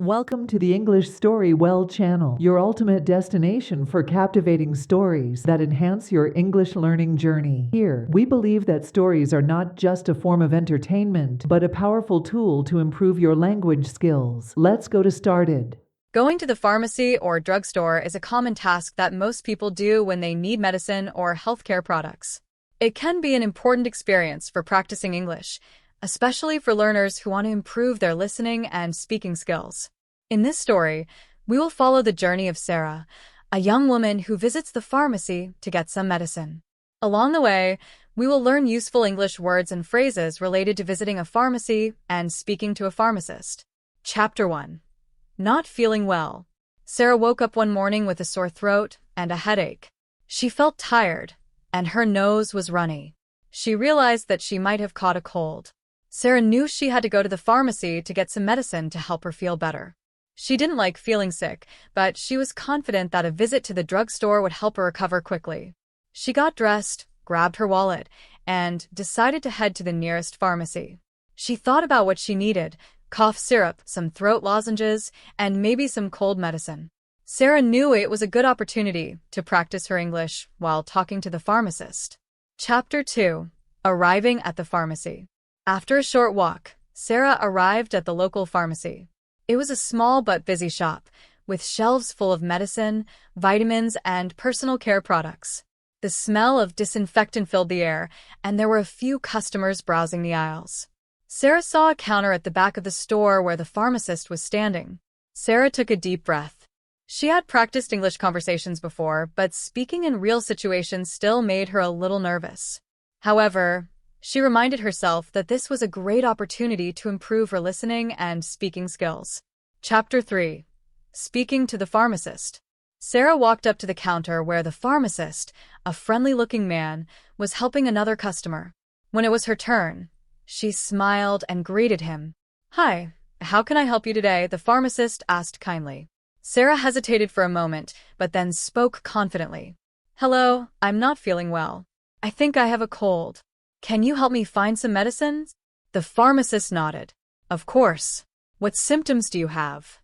Welcome to the Englishstorywell channel, your ultimate destination for captivating stories that enhance your English learning journey. Here, we believe that stories are not just a form of entertainment, but a powerful tool to improve your language skills. Let's go to started. Going to the pharmacy or drugstore is a common task that most people do when they need medicine or healthcare products. It can be an important experience for practicing English, especially for learners who want to improve their listening and speaking skills. In this story, we will follow the journey of Sarah, a young woman who visits the pharmacy to get some medicine. Along the way, we will learn useful English words and phrases related to visiting a pharmacy and speaking to a pharmacist. Chapter 1. Not feeling well. Sarah woke up one morning with a sore throat and a headache. She felt tired, and her nose was runny. She realized that she might have caught a cold. Sarah knew she had to go to the pharmacy to get some medicine to help her feel better. She didn't like feeling sick, but she was confident that a visit to the drugstore would help her recover quickly. She got dressed, grabbed her wallet, and decided to head to the nearest pharmacy. She thought about what she needed: cough syrup, some throat lozenges, and maybe some cold medicine. Sarah knew it was a good opportunity to practice her English while talking to the pharmacist. Chapter 2. Arriving at the pharmacy. After a short walk, Sarah arrived at the local pharmacy. It was a small but busy shop, with shelves full of medicine, vitamins, and personal care products. The smell of disinfectant filled the air, and there were a few customers browsing the aisles. Sarah saw a counter at the back of the store where the pharmacist was standing. Sarah took a deep breath. She had practiced English conversations before, but speaking in real situations still made her a little nervous. However, she reminded herself that this was a great opportunity to improve her listening and speaking skills. Chapter 3. Speaking to the pharmacist. Sarah walked up to the counter where the pharmacist, a friendly-looking man, was helping another customer. When it was her turn, she smiled and greeted him. "Hi, how can I help you today?" the pharmacist asked kindly. Sarah hesitated for a moment, but then spoke confidently. "Hello, I'm not feeling well. I think I have a cold. Can you help me find some medicines?" The pharmacist nodded. "Of course. What symptoms do you have?"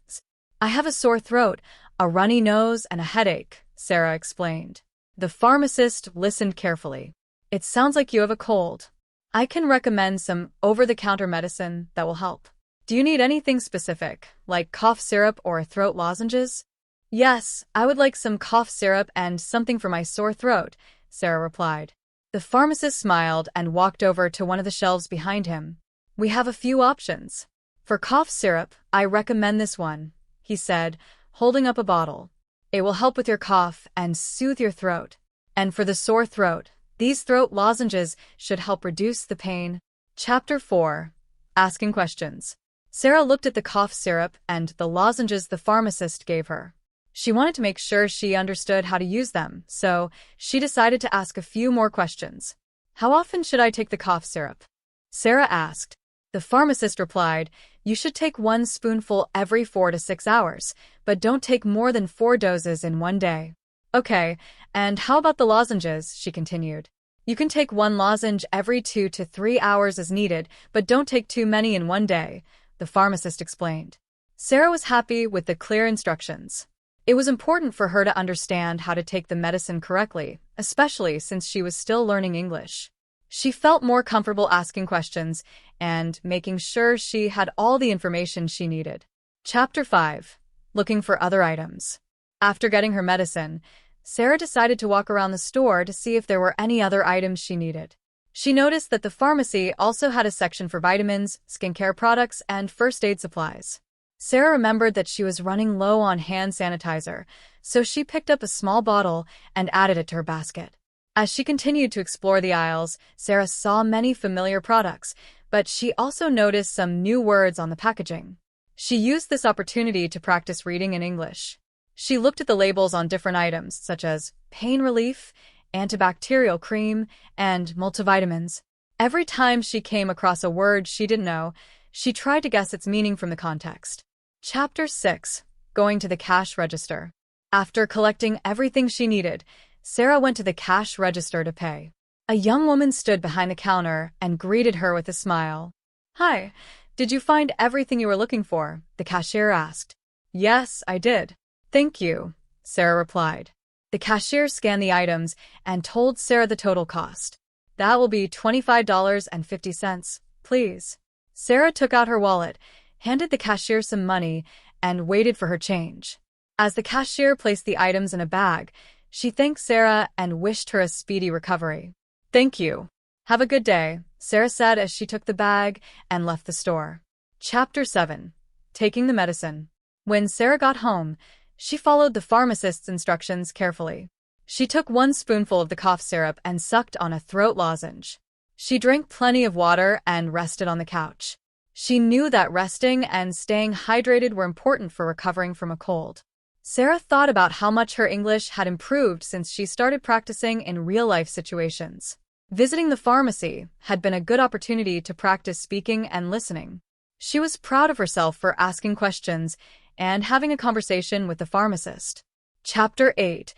"I have a sore throat, a runny nose, and a headache," Sarah explained. The pharmacist listened carefully. "It sounds like you have a cold. I can recommend some over-the-counter medicine that will help. Do you need anything specific, like cough syrup or throat lozenges?" "Yes, I would like some cough syrup and something for my sore throat," Sarah replied. The pharmacist smiled and walked over to one of the shelves behind him. "We have a few options. For cough syrup, I recommend this one," he said, holding up a bottle. "It will help with your cough and soothe your throat. And for the sore throat, these throat lozenges should help reduce the pain." Chapter 4. Asking questions. Sarah looked at the cough syrup and the lozenges the pharmacist gave her. She wanted to make sure she understood how to use them, so she decided to ask a few more questions. "How often should I take the cough syrup?" Sarah asked. The pharmacist replied, "You should take 1 spoonful every 4 to 6 hours, but don't take more than 4 doses in one day." "Okay, and how about the lozenges?" she continued. "You can take 1 lozenge every 2 to 3 hours as needed, but don't take too many in one day," the pharmacist explained. Sarah was happy with the clear instructions. It was important for her to understand how to take the medicine correctly, especially since she was still learning English. She felt more comfortable asking questions and making sure she had all the information she needed. Chapter 5. Looking for other items. After getting her medicine, Sarah decided to walk around the store to see if there were any other items she needed. She noticed that the pharmacy also had a section for vitamins, skincare products, and first aid supplies. Sarah remembered that she was running low on hand sanitizer, so she picked up a small bottle and added it to her basket. As she continued to explore the aisles, Sarah saw many familiar products, but she also noticed some new words on the packaging. She used this opportunity to practice reading in English. She looked at the labels on different items, such as pain relief, antibacterial cream, and multivitamins. Every time she came across a word she didn't know, she tried to guess its meaning from the context. Chapter 6. Going to the cash register. After collecting everything she needed, Sarah went to the cash register to pay. A young woman stood behind the counter and greeted her with a smile. "Hi, Did you find everything you were looking for? The cashier asked. Yes, I did. Thank you, Sarah replied. The cashier scanned the items and told Sarah the total cost. That will be $25.50, please. Sarah took out her wallet, handed the cashier some money, and waited for her change. As the cashier placed the items in a bag, she thanked Sarah and wished her a speedy recovery. Thank you. Have a good day, Sarah said as she took the bag and left the store. Chapter 7. Taking the medicine. When Sarah got home, she followed the pharmacist's instructions carefully. She took 1 spoonful of the cough syrup and sucked on a throat lozenge. She drank plenty of water and rested on the couch. She knew that resting and staying hydrated were important for recovering from a cold. Sarah thought about how much her English had improved since she started practicing in real-life situations. Visiting the pharmacy had been a good opportunity to practice speaking and listening. She was proud of herself for asking questions and having a conversation with the pharmacist. Chapter 8.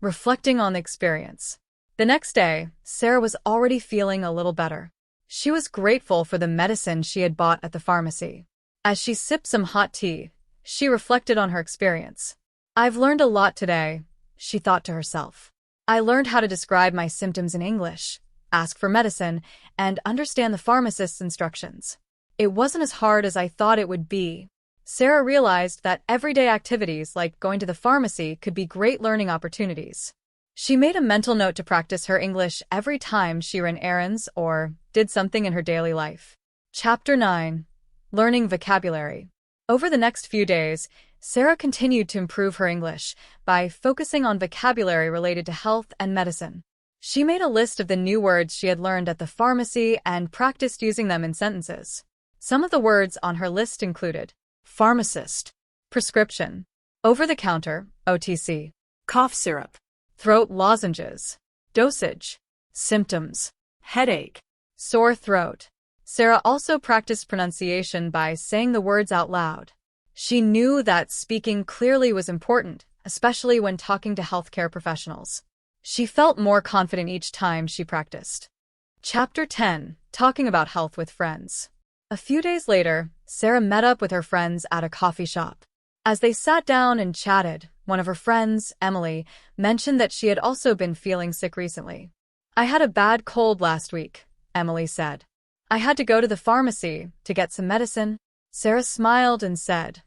Reflecting on the experience. The next day, Sarah was already feeling a little better. She was grateful for the medicine she had bought at the pharmacy. As she sipped some hot tea, she reflected on her experience. I've learned a lot today, she thought to herself. I learned how to describe my symptoms in English, ask for medicine, and understand the pharmacist's instructions. It wasn't as hard as I thought it would be. Sarah realized that everyday activities like going to the pharmacy could be great learning opportunities. She made a mental note to practice her English every time she ran errands or did something in her daily life. Chapter 9. Learning vocabulary. Over the next few days, Sarah continued to improve her English by focusing on vocabulary related to health and medicine. She made a list of the new words she had learned at the pharmacy and practiced using them in sentences. Some of the words on her list included pharmacist, prescription, over-the-counter, OTC, cough syrup, throat lozenges, dosage, symptoms, headache, sore throat. Sarah also practiced pronunciation by saying the words out loud. She knew that speaking clearly was important, especially when talking to healthcare professionals. She felt more confident each time she practiced. Chapter 10. Talking about health with friends. A few days later, Sarah met up with her friends at a coffee shop. As they sat down and chatted, one of her friends, Emily, mentioned that she had also been feeling sick recently. I had a bad cold last week, Emily said. I had to go to the pharmacy to get some medicine. Sarah smiled and said,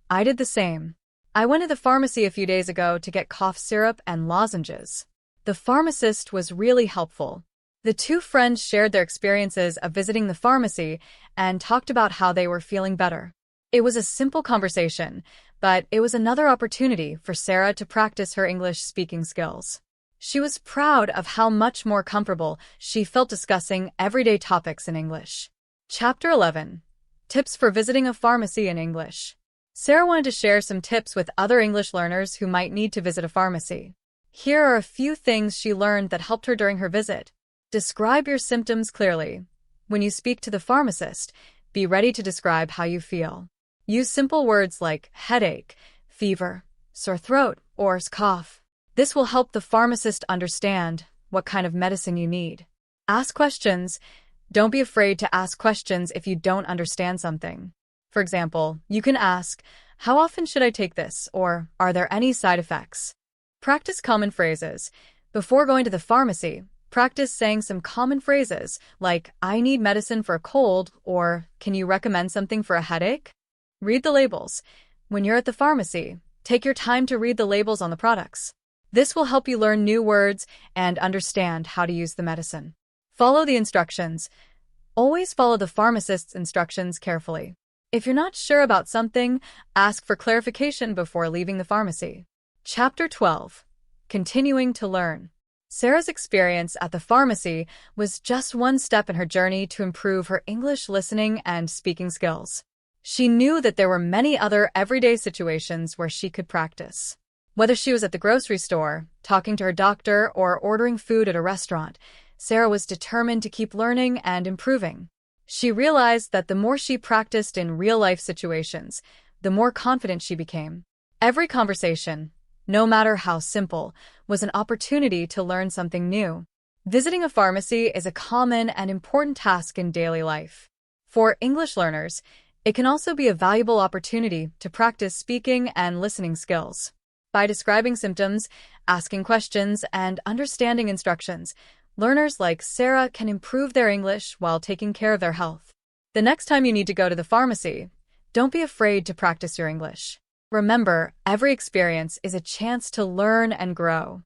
I did the same. I went to the pharmacy a few days ago to get cough syrup and lozenges. The pharmacist was really helpful. The two friends shared their experiences of visiting the pharmacy and talked about how they were feeling better. It was a simple conversation, but it was another opportunity for Sarah to practice her English speaking skills. She was proud of how much more comfortable she felt discussing everyday topics in English. Chapter 11. Tips for visiting a pharmacy in English. Sarah wanted to share some tips with other English learners who might need to visit a pharmacy. Here are a few things she learned that helped her during her visit. Describe your symptoms clearly. When you speak to the pharmacist, be ready to describe how you feel. Use simple words like headache, fever, sore throat, or cough. This will help the pharmacist understand what kind of medicine you need. Ask questions. Don't be afraid to ask questions if you don't understand something. For example, you can ask, how often should I take this? Or, are there any side effects? Practice common phrases. Before going to the pharmacy, practice saying some common phrases like, I need medicine for a cold, or can you recommend something for a headache? Read the labels. When you're at the pharmacy, take your time to read the labels on the products. This will help you learn new words and understand how to use the medicine. Follow the instructions. Always follow the pharmacist's instructions carefully. If you're not sure about something, ask for clarification before leaving the pharmacy. Chapter 12. Continuing to learn. Sarah's experience at the pharmacy was just one step in her journey to improve her English listening and speaking skills. She knew that there were many other everyday situations where she could practice. Whether she was at the grocery store, talking to her doctor, or ordering food at a restaurant, Sarah was determined to keep learning and improving. She realized that the more she practiced in real-life situations, the more confident she became. Every conversation, no matter how simple, was an opportunity to learn something new. Visiting a pharmacy is a common and important task in daily life. For English learners, it can also be a valuable opportunity to practice speaking and listening skills. By describing symptoms, asking questions, and understanding instructions, learners like Sarah can improve their English while taking care of their health. The next time you need to go to the pharmacy, don't be afraid to practice your English. Remember, every experience is a chance to learn and grow.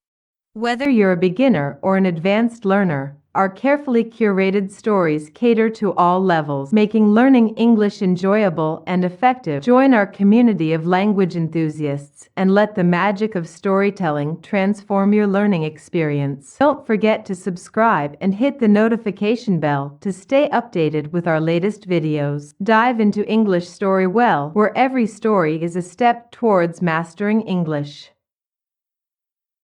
Whether you're a beginner or an advanced learner, our carefully curated stories cater to all levels, making learning English enjoyable and effective. Join our community of language enthusiasts and let the magic of storytelling transform your learning experience. Don't forget to subscribe and hit the notification bell to stay updated with our latest videos. Dive into Englishstorywell, where every story is a step towards mastering English.